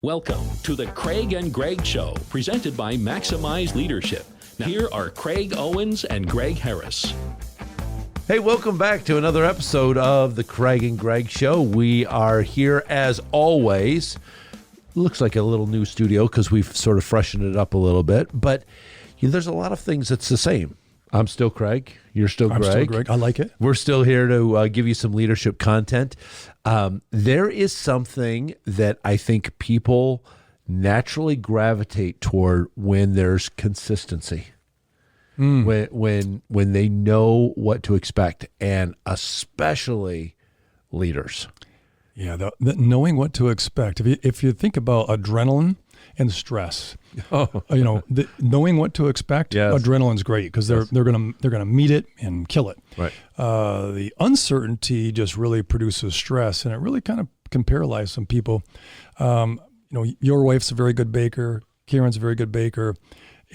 Welcome to the Craig and Greg Show, presented by Maximize Leadership. Now, here are Craig Owens and Greg Harris. Hey, welcome back to another episode of the Craig and Greg Show. We are here as always. Looks like a little new studio because we've sort of freshened it up a little bit, but there's a lot of things that's the same. I'm still Craig. You're still Greg. I'm still Greg. I like it. We're still here to give you some leadership content. There is something that I think people naturally gravitate toward when there's consistency. When they know what to expect, and especially leaders. Yeah, the knowing what to expect. If you think about adrenaline and stress, knowing what to expect, yes. Adrenaline's great because they're gonna meet it and kill it. Right. The uncertainty just really produces stress, and it really kind of can paralyze some people. Your wife's a very good baker. Karen's a very good baker.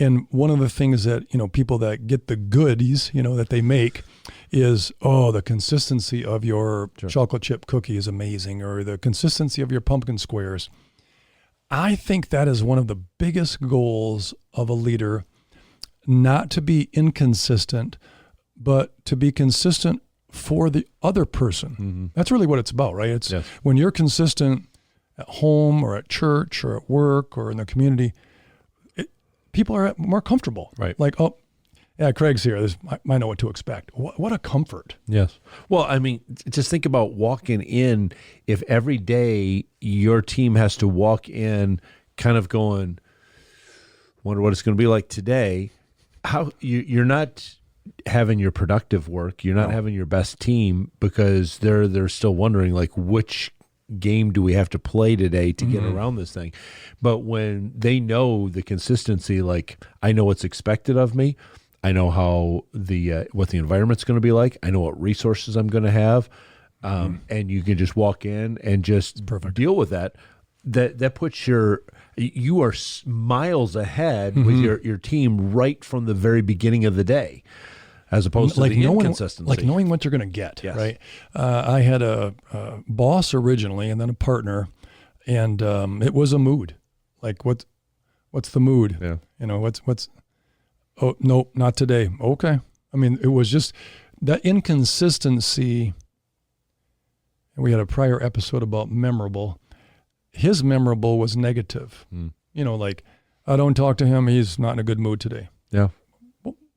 And one of the things that, people that get the goodies, that they make is, the consistency of your chocolate chip cookie is amazing, or the consistency of your pumpkin squares. I think that is one of the biggest goals of a leader, not to be inconsistent, but to be consistent for the other person. Mm-hmm. That's really what it's about, right? It's when you're consistent at home or at church or at work or in the community, people are more comfortable. Right. Like, Craig's here. I know what to expect. What a comfort. Yes. Well, I mean, just think about walking in. If every day your team has to walk in kind of going, wonder what it's going to be like today, how you're not having your productive work. You're not having your best team because they're still wondering, like, which game do we have to play today to get around this thing? But when they know the consistency, like, I know what's expected of me, I know how what the environment's going to be like, I know what resources I'm going to have, and you can just walk in and just deal with that. That puts you are miles ahead with your team right from the very beginning of the day, as opposed to the inconsistency. Like knowing what you're going to get, yes. Right? I had a boss originally and then a partner, and it was a mood. Like, what's the mood? Yeah. What's oh, no, not today. Okay. I mean, it was just that inconsistency. And we had a prior episode about memorable. His memorable was negative. Like, I don't talk to him. He's not in a good mood today. Yeah.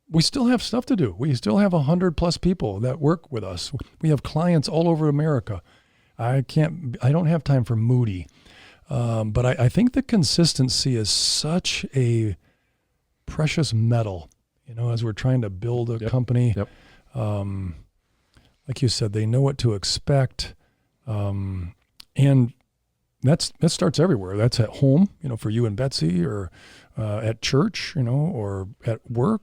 We still have stuff to do. We still have 100+ people that work with us. We have clients all over America. I don't have time for moody. But I think the consistency is such a precious metal, as we're trying to build a company. Yep. Like you said, they know what to expect. And that starts everywhere. That's at home, for you and Betsy, or at church, or at work,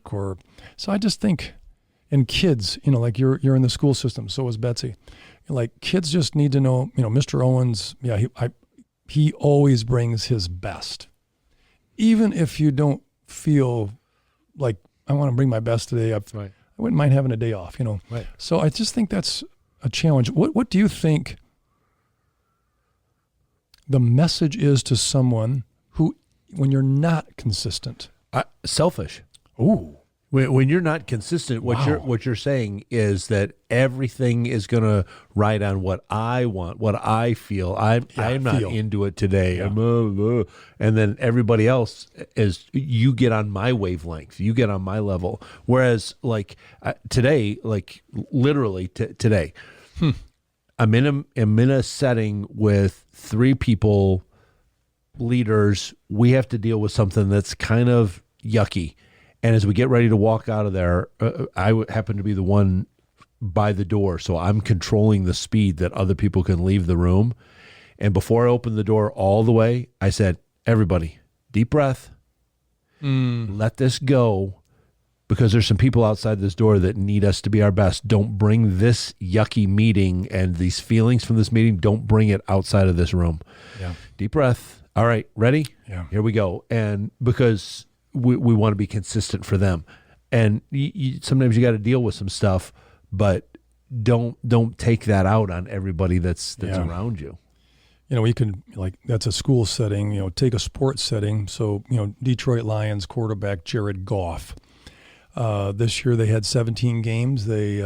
so I just think, and kids, like you're in the school system, so is Betsy. Like, kids just need to know, Mr. Owens, he always brings his best. Even if you don't feel like, I want to bring my best today, I wouldn't mind having a day off, Right. So I just think that's a challenge. What do you think the message is to someone who, when you're not consistent? Selfish. Ooh. When you're not consistent, what you're saying is that everything is going to ride on what I want, what I feel. I'm not into it today. Yeah. And then everybody else you get on my wavelength, you get on my level. Whereas, like, today, like literally today, I'm in a setting with 3 people, leaders. We have to deal with something that's kind of yucky. And as we get ready to walk out of there, I happen to be the one by the door, so I'm controlling the speed that other people can leave the room. And before I opened the door all the way, I said, everybody, deep breath, let this go, because there's some people outside this door that need us to be our best. Don't bring this yucky meeting and these feelings from this meeting, don't bring it outside of this room. Yeah. Deep breath. All right, ready? Yeah. Here we go. And because we want to be consistent for them. And sometimes you got to deal with some stuff, but don't take that out on everybody that's around you. You can, like, that's a school setting, take a sports setting. So, Detroit Lions quarterback Jared Goff. This year they had 17 games. They,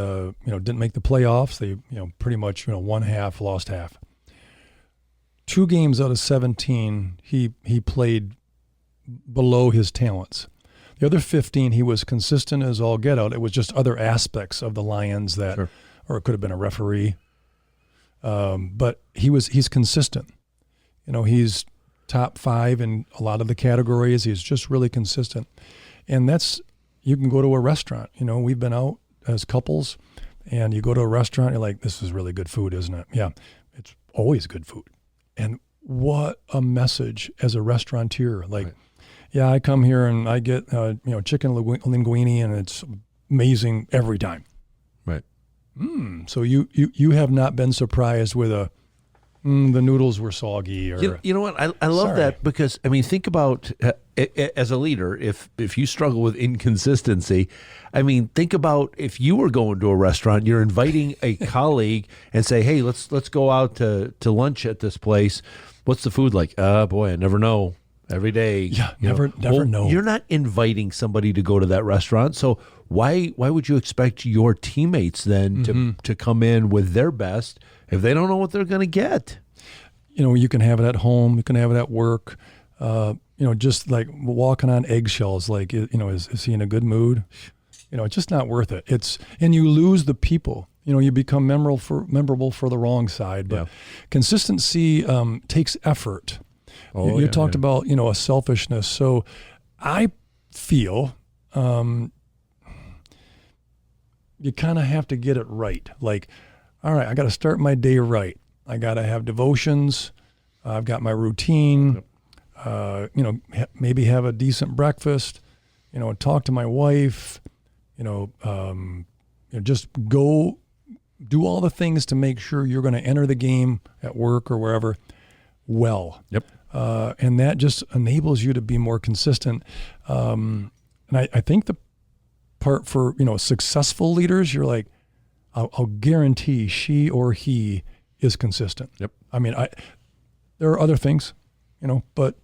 didn't make the playoffs. They, pretty much, won half, lost half. 2 games out of 17, he played below his talents. The other 15, he was consistent as all get out. It was just other aspects of the Lions that, sure. Or it could have been a referee. But he's consistent. He's top 5 in a lot of the categories. He's just really consistent. And you can go to a restaurant. We've been out as couples, and you go to a restaurant, you're like, this is really good food, isn't it? Yeah, it's always good food. And what a message as a restaurateur. Like, right. Yeah, I come here and I get, chicken linguine, and it's amazing every time. Right. So you have not been surprised with the noodles were soggy, or you know what? I love that, because think about as a leader, if you struggle with inconsistency, think about if you were going to a restaurant, you're inviting a colleague and say, hey, let's go out to lunch at this place. What's the food like? Boy, I never know. Every day. Yeah, never know. You're not inviting somebody to go to that restaurant, so why would you expect your teammates then to come in with their best if they don't know what they're going to get? You can have it at home, you can have it at work. Just like walking on eggshells. Like, is he in a good mood? It's just not worth it. And you lose the people. You become memorable for the wrong side. But consistency takes effort. You talked about, a selfishness. So I feel you kind of have to get it right. Like, all right, I got to start my day right. I got to have devotions. I've got my routine. Maybe have a decent breakfast. Talk to my wife. Just go do all the things to make sure you're going to enter the game at work or wherever well. Yep. And that just enables you to be more consistent. And I think the part for, successful leaders, you're like, I'll guarantee she or he is consistent. Yep. There are other things, but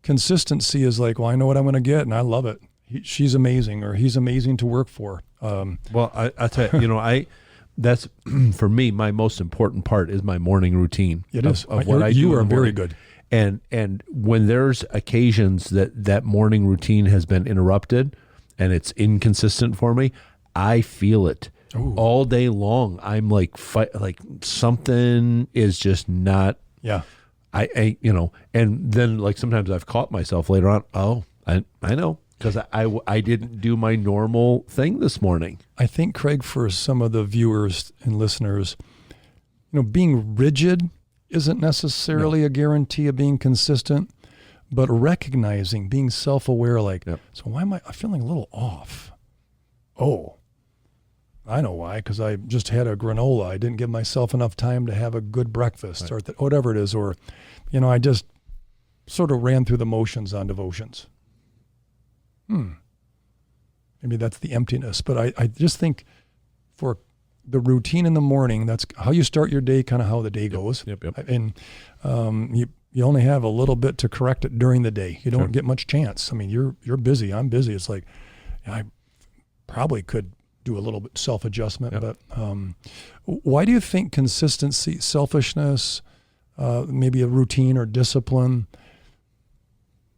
consistency is like, well, I know what I'm going to get, and I love it. She's amazing, or he's amazing to work for. Well, I tell you, that's for me, my most important part is my morning routine. It is. Of what I do. You are very good. And when there's occasions that morning routine has been interrupted and it's inconsistent for me, I feel it. Ooh. All day long. I'm like something is just not. Yeah. I and then like sometimes I've caught myself later on. Oh, I know, because I didn't do my normal thing this morning. I think, Craig, for some of the viewers and listeners, being rigid isn't necessarily a guarantee of being consistent, but recognizing, being self-aware, like, so why am I feeling a little off? Oh, I know why, because I just had a granola. I didn't give myself enough time to have a good breakfast, right, or whatever it is, or, I just sort of ran through the motions on devotions. Maybe that's the emptiness, but I just think for the routine in the morning, that's how you start your day, kind of how the day goes. Yep. And you only have a little bit to correct it during the day. You don't get much chance. You're busy. I'm busy. It's like, I probably could do a little bit self-adjustment, but why do you think consistency, selfishness, maybe a routine or discipline,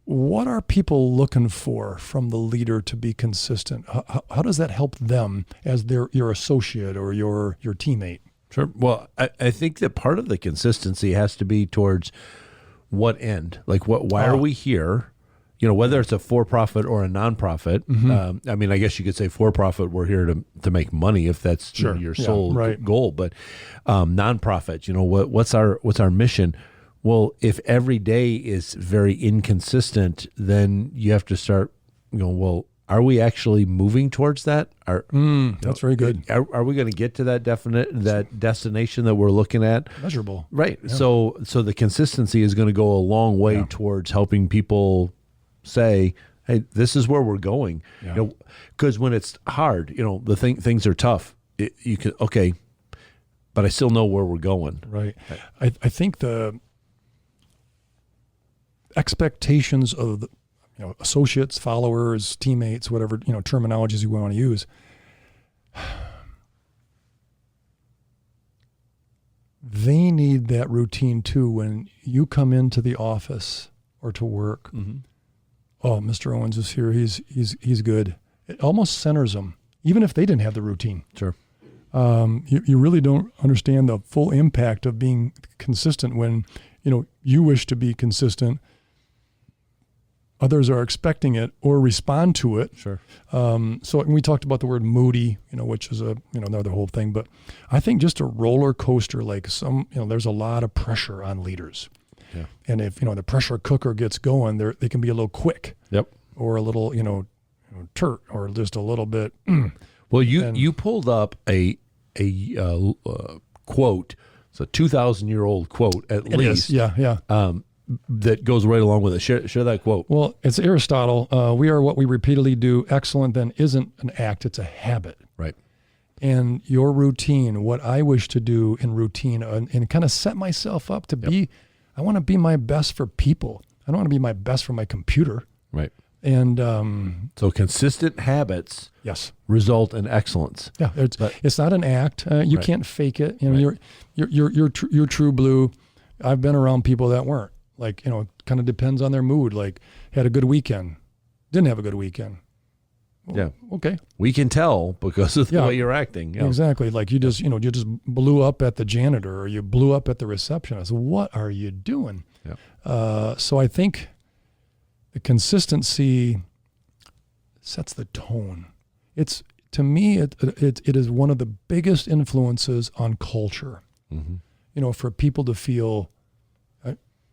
what are people looking for from the leader to be consistent? How does that help them as your associate or your teammate? Sure. Well, I think that part of the consistency has to be towards what end? Like, why are we here? Whether it's a for-profit or a non-profit. I guess you could say for-profit, we're here to make money if that's your sole goal. But non-profit, what's our mission? Well, if every day is very inconsistent, then you have to start, well, are we actually moving towards that? That's very good. Are we going to get to that destination that we're looking at? Measurable. Right. Yeah. So the consistency is going to go a long way towards helping people say, hey, this is where we're going. Because when it's hard, things are tough. You can, but I still know where we're going. Right. I think expectations of the, associates, followers, teammates, whatever, terminologies you want to use. They need that routine too. When you come into the office or to work, oh, Mr. Owens is here. He's good. It almost centers them, even if they didn't have the routine. Sure. You really don't understand the full impact of being consistent when, you wish to be consistent. Others are expecting it or respond to it. Sure. So we talked about the word moody, which is another whole thing. But I think just a roller coaster, like there's a lot of pressure on leaders. Yeah. And if, the pressure cooker gets going, they can be a little quick. Yep. Or a little, turt, or just a little bit. Well, you pulled up a quote. It's a 2,000-year-old quote, at least. Is. Yeah. That goes right along with it. Share that quote. Well, it's Aristotle. We are what we repeatedly do. Excellent then isn't an act, it's a habit. Right. And your routine, what I wish to do in routine and kind of set myself up to be, I want to be my best for people. I don't want to be my best for my computer. Right. And so consistent habits result in excellence. Yeah, it's not an act. You can't fake it. You're true blue. I've been around people that weren't. Like, it kind of depends on their mood. Like, had a good weekend, didn't have a good weekend. Well, yeah. Okay. We can tell because of the way you're acting. Yeah. Exactly. Like you just blew up at the janitor or you blew up at the receptionist. What are you doing? Yeah. So I think the consistency sets the tone. To me, it is one of the biggest influences on culture. Mm-hmm. For people to feel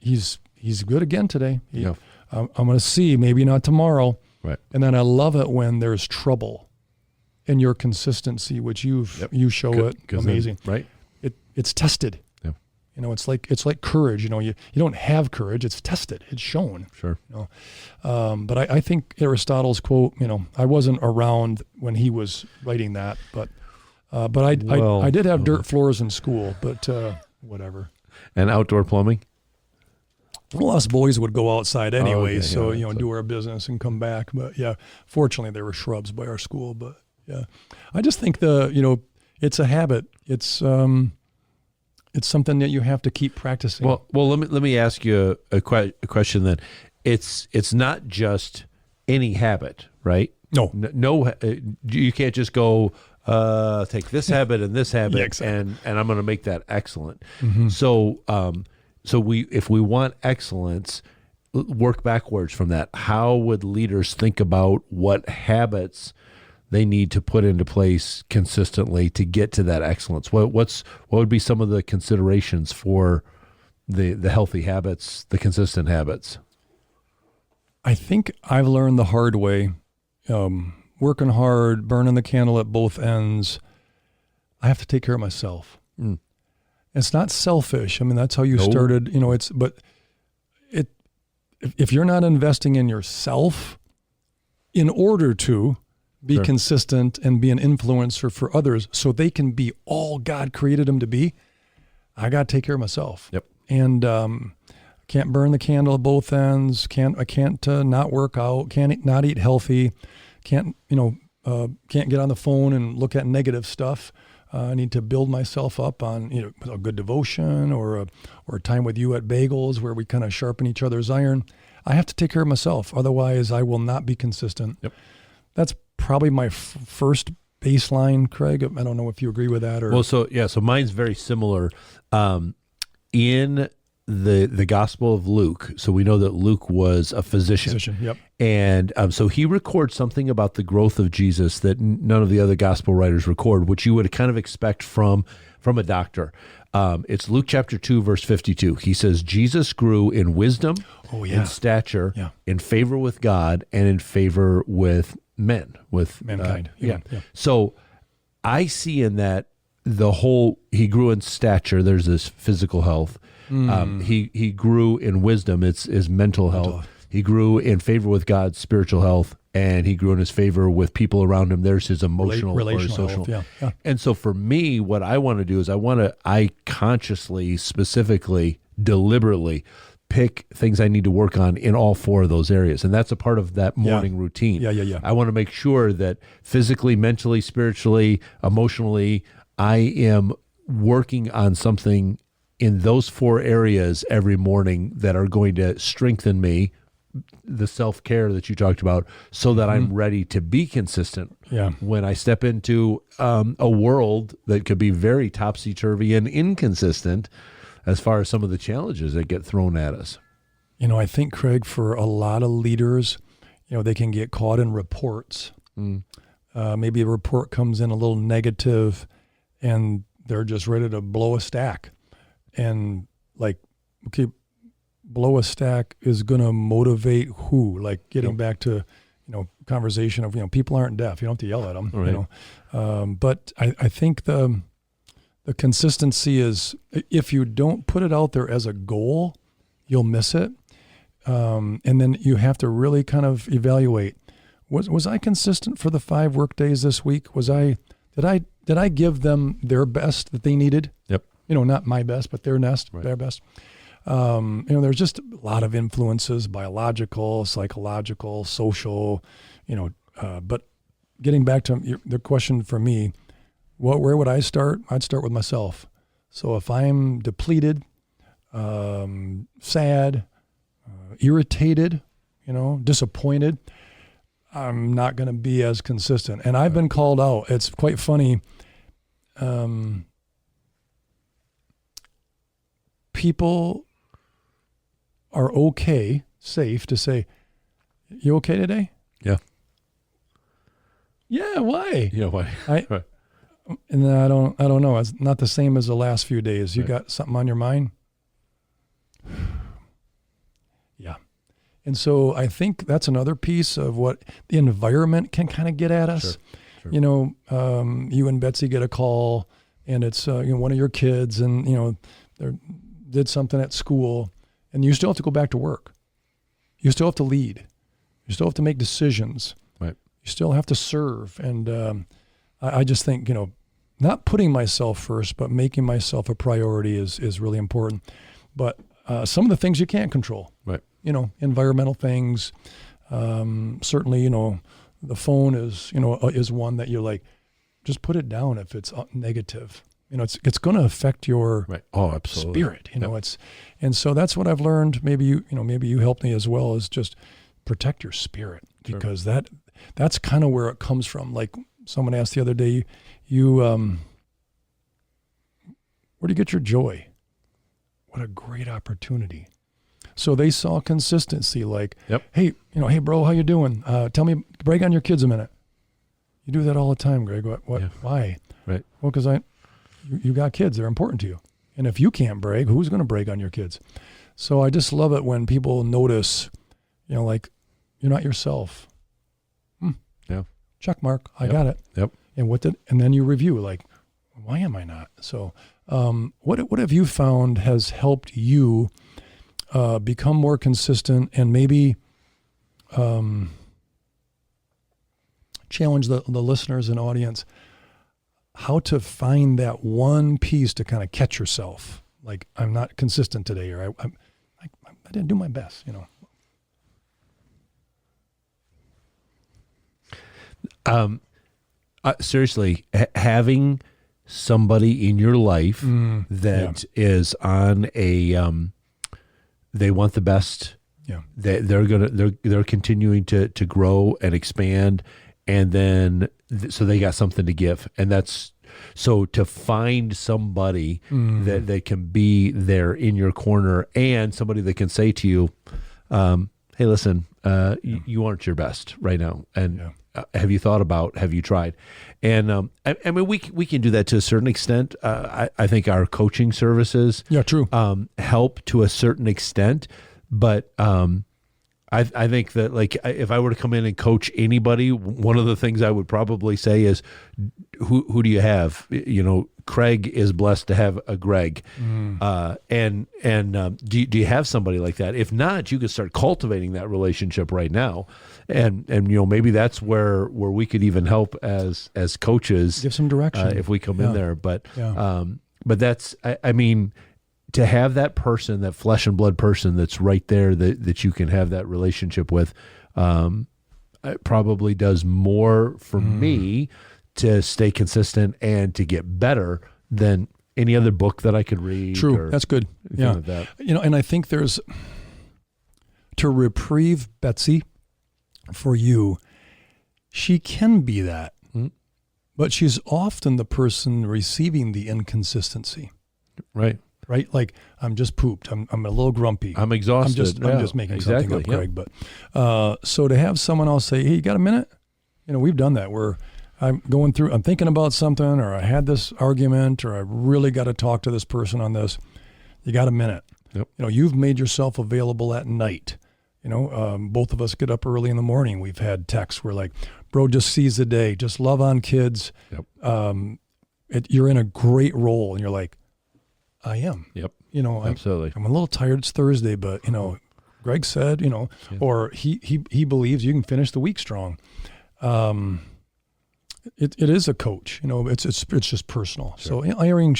he's good again today. I'm going to see, maybe not tomorrow. Right. And then I love it when there's trouble in your consistency, which you show it amazing. Right. It's tested. Yeah. It's like courage. You don't have courage. It's tested. It's shown. Sure. But I think Aristotle's quote. I wasn't around when he was writing that, but I did have dirt floors in school. But whatever. And outdoor plumbing. Well, us boys would go outside anyway, do our business and come back. But fortunately there were shrubs by our school. But I just think it's a habit. It's something that you have to keep practicing. Well, let me ask you a question then. It's not just any habit, right? No, you can't just go take this habit and this habit, exactly. and I'm going to make that excellent. Mm-hmm. So if we want excellence, work backwards from that. How would leaders think about what habits they need to put into place consistently to get to that excellence? What would be some of the considerations for the healthy habits, the consistent habits? I think I've learned the hard way, working hard, burning the candle at both ends. I have to take care of myself. Mm. It's not selfish. I mean, that's how you started, if you're not investing in yourself in order to be consistent and be an influencer for others so they can be all God created them to be, I got to take care of myself. Yep. And can't burn the candle at both ends. I can't not work out. Can't not eat healthy. Can't get on the phone and look at negative stuff. I need to build myself up on a good devotion or time with you at Bagels where we kind of sharpen each other's iron. I have to take care of myself. Otherwise, I will not be consistent. Yep. That's probably my first baseline, Craig. I don't know if you agree with that. So mine's very similar. In the Gospel of Luke, so we know that Luke was a physician. Yep. And so he records something about the growth of Jesus that none of the other gospel writers record, which you would kind of expect from a doctor. It's Luke chapter 2, verse 52. He says, Jesus grew in wisdom, in stature, in favor with God, and in favor with men, with mankind. Yeah. So I see in that he grew in stature. There's this physical health. He grew in wisdom. It's his mental health. He grew in favor with God, spiritual health, and he grew in his favor with people around him. There's his emotional or his social. Health, yeah. And so for me, what I want to do is I consciously, specifically, deliberately pick things I need to work on in all 4 of those areas. And that's a part of that morning routine. Yeah. I want to make sure that physically, mentally, spiritually, emotionally, I am working on something in those 4 areas every morning that are going to strengthen me, the self-care that you talked about, so that I'm ready to be consistent when I step into a world that could be very topsy-turvy and inconsistent as far as some of the challenges that get thrown at us. I think, Craig, for a lot of leaders, they can get caught in reports. Maybe a report comes in a little negative and they're just ready to blow a stack. And like, okay, blow a stack is going to motivate who? Like getting back to, conversation of, people aren't deaf. You don't have to yell at them, right. But I think the consistency is, if you don't put it out there as a goal, you'll miss it. And then you have to really kind of evaluate, was I consistent for the 5 work days this week? Did I give them their best that they needed? Yep. Not my best, but their best. There's just a lot of influences, biological, psychological, social, but getting back to the question for me, where would I start? I'd start with myself. So if I'm depleted, sad, irritated, disappointed, I'm not going to be as consistent. And I've been called out. It's quite funny. People are safe to say, you okay today? Yeah. Yeah, why? Yeah, why? Right. And then I don't know. It's not the same as the last few days. You got something on your mind? Yeah. And so I think that's another piece of what the environment can kind of get at us. Sure. You and Betsy get a call and it's one of your kids and, they did something at school and you still have to go back to work. You still have to lead. You still have to make decisions. Right. You still have to serve. And I just think, not putting myself first, but making myself a priority is really important. But some of the things you can't control. Right. Environmental things. Certainly, the phone is one that you're like, just put it down if it's negative. It's going to affect your spirit. And so that's what I've learned. Maybe you helped me as well, is just protect your spirit, because that's kind of where it comes from. Like someone asked the other day, where do you get your joy? What a great opportunity. So they saw consistency, like, hey, hey bro, how you doing? Tell me, brag on your kids a minute. You do that all the time, Greg. What? Yeah. Why? Right. Well, because you got kids. They're important to you. And if you can't brag, who's going to brag on your kids? So I just love it when people notice, like, you're not yourself. Yeah. Check mark. I got it. Yep. And then you review, like, why am I not? So what have you found has helped you become more consistent and maybe challenge the listeners and audience how to find that one piece to kind of catch yourself? Like, I'm not consistent today, or I didn't do my best, Seriously, having somebody in your life that is on a, they want the best. Yeah. They're continuing to grow and expand, and then so they got something to give, and that's so to find somebody that can be there in your corner, and somebody that can say to you, "Hey, listen, you aren't your best right now, and have you thought about? Have you tried?" And I mean, we can do that to a certain extent. I think our coaching services, help to a certain extent, but I think that, like, if I were to come in and coach anybody, one of the things I would probably say is, who do you have? Craig is blessed to have a Greg, and do you have somebody like that? If not, you could start cultivating that relationship right now, and maybe that's where we could even help as coaches, give some direction if we come in there. But that's, I mean, to have that person, that flesh and blood person that's right there that you can have that relationship with, it probably does more for me to stay consistent and to get better than any other book that I could read. True. That's good. Yeah. Like that. And I think there's, to reprieve Betsy for you, she can be that, but she's often the person receiving the inconsistency. Right. Like, I'm just pooped. I'm a little grumpy. I'm exhausted. I'm just making something up, Craig. But so to have someone else say, "Hey, you got a minute?" We've done that where I'm thinking about something, or I had this argument, or I really got to talk to this person on this. You got a minute? Yep. You've made yourself available at night. Both of us get up early in the morning. We've had texts where like, bro, just seize the day. Just love on kids. Yep. You're in a great role. And you're like, I am. Yep. Absolutely. I'm a little tired. It's Thursday, but, Greg said, or he believes you can finish the week strong. It is a coach, it's just personal. Sure. So iron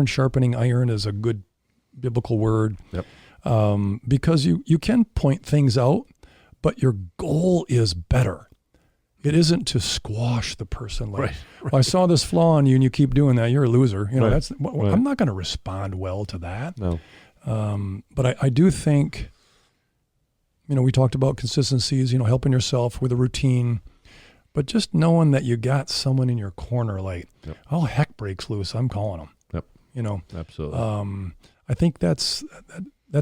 sharpening iron is a good biblical word. Yep. Because you can point things out, but your goal is better. It isn't to squash the person. Like, right. Well, I saw this flaw in you and you keep doing that. You're a loser. Right. I'm not going to respond well to that. No. But I do think, we talked about consistencies, helping yourself with a routine, but just knowing that you got someone in your corner, like, yep. Oh, heck breaks loose, I'm calling them. Yep. Absolutely. I think that's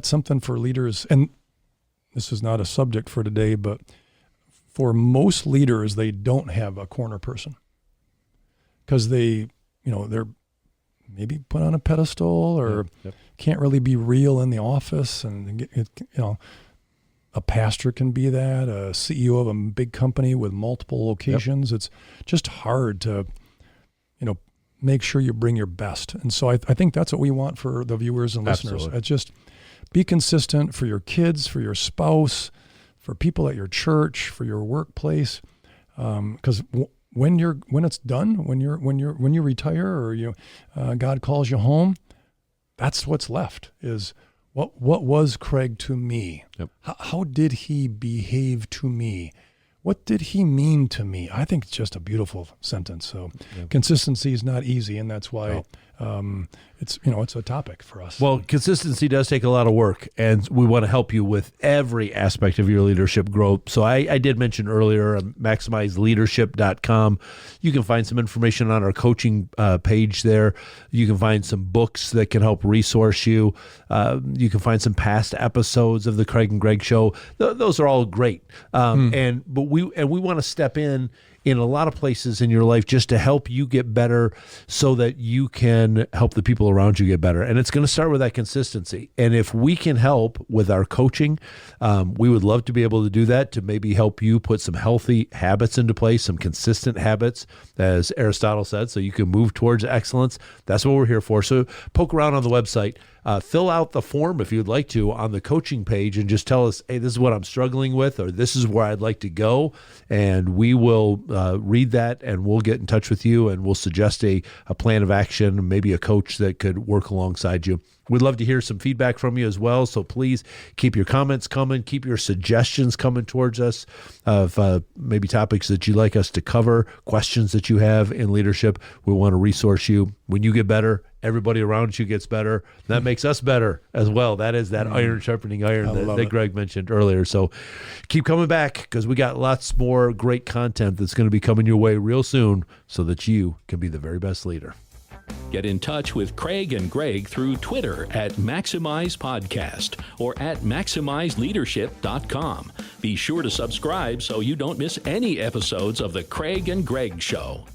something for leaders, and this is not a subject for today, but for most leaders, they don't have a corner person because they're maybe put on a pedestal or yep. can't really be real in the office. And, a pastor can be that, a CEO of a big company with multiple locations. Yep. It's just hard to, make sure you bring your best. And so I think that's what we want for the viewers and listeners. Absolutely. It's just be consistent for your kids, for your spouse, for people at your church, for your workplace. Because when it's done, when you retire or God calls you home, that's what's left is what was Craig to me? Yep. How did he behave to me? What did he mean to me? I think it's just a beautiful sentence. So consistency is not easy, and that's why it's a topic for us. Well, consistency does take a lot of work, and we want to help you with every aspect of your leadership growth. So I did mention earlier, maximizeleadership.com. You can find some information on our coaching page there. You can find some books that can help resource you. You can find some past episodes of the Craig and Greg Show. Those are all great. But we want to step in a lot of places in your life just to help you get better so that you can help the people around you get better. And it's going to start with that consistency. And if we can help with our coaching, we would love to be able to do that, to maybe help you put some healthy habits into place, some consistent habits, as Aristotle said, so you can move towards excellence. That's what we're here for. So poke around on the website. Fill out the form if you'd like to on the coaching page and just tell us, hey, this is what I'm struggling with, or this is where I'd like to go. And we will read that and we'll get in touch with you and we'll suggest a plan of action, maybe a coach that could work alongside you. We'd love to hear some feedback from you as well. So please keep your comments coming, keep your suggestions coming towards us of maybe topics that you'd like us to cover, questions that you have in leadership. We want to resource you. When you get better, everybody around you gets better. That makes us better as well. That is that iron sharpening iron that Greg mentioned earlier. So keep coming back because we got lots more great content that's going to be coming your way real soon so that you can be the very best leader. Get in touch with Craig and Greg through Twitter at Maximize Podcast or at MaximizeLeadership.com. Be sure to subscribe so you don't miss any episodes of The Craig and Greg Show.